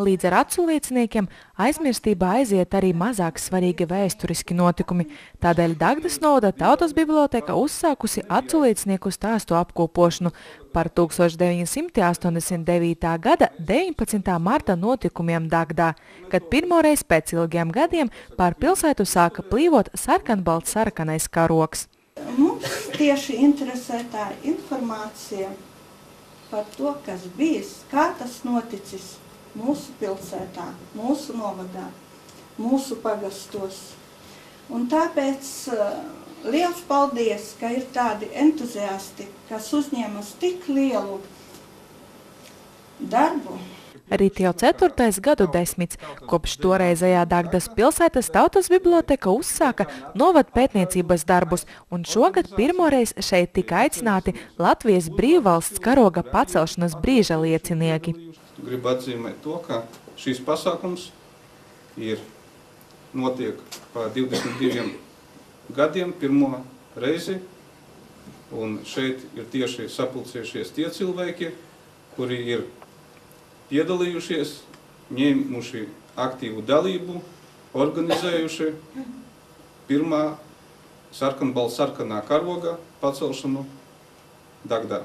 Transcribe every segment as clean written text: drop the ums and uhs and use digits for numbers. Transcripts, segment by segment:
Līdz ar atslieciniekiem aizmirstībā aiziet arī mazāk svarīgi vēsturiski notikumi. Tādēļ Dagdas novada Tautas biblioteka uzsākusi atsliecinieku stāstu apkopošanu par 1989. gada 19. marta notikumiem Dagdā, kad pirmoreiz pēc ilgiem gadiem pār pilsētu sāka plīvot sarkanbalts-sarkanais karogs. Mums tieši interesē tā informācija par to, kas bijis, kā tas noticis mūsu pilsētā, mūsu novadā, mūsu pagastos. Un tāpēc liels paldies, ka ir tādi entuziasti, kas uzņemas tik lielu darbu. Rīt jau 4. gadu desmits, kopš toreizējā Dagdas pilsētas Tautas biblioteka uzsāka novada pētniecības darbus, un šogad pirmoreiz šeit tika aicināti Latvijas brīvvalsts karoga pacelšanas brīža liecinieki. Gribu atzīmēt to, ka šīs pasākums notiek pa 22 gadiem pirmo reizi, un šeit ir tieši sapulcējušies tie cilvēki, kuri ir piedalījušies, ņēmuši aktīvu dalību, organizējuši pirmā sarkanbalts-sarkanā karoga pacelšanu Dagdā.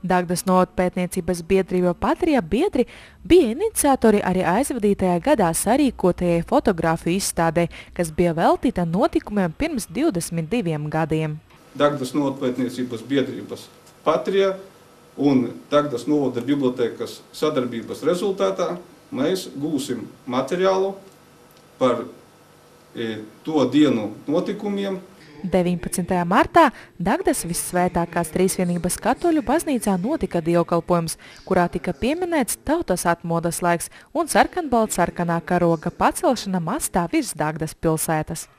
Dagdas novada pētniecības biedrība Patria biedri bija iniciatori arī aizvadītajā gadā sarīkotajai fotogrāfiju izstādē, kas bija veltīta notikumiem pirms 22 gadiem. Dagdas novada pētniecības biedrības Patria un Dagdas novada bibliotekas sadarbības rezultātā mēs gūsim materiālu par to dienu notikumiem. 19. martā Dagdas Vissvētākās Trīsvienības katoļu baznīcā notika dievkalpojums, kurā tika pieminēts tautas atmodas laiks un sarkanbalts-sarkanā karoga pacelšana mastā virs Dagdas pilsētas.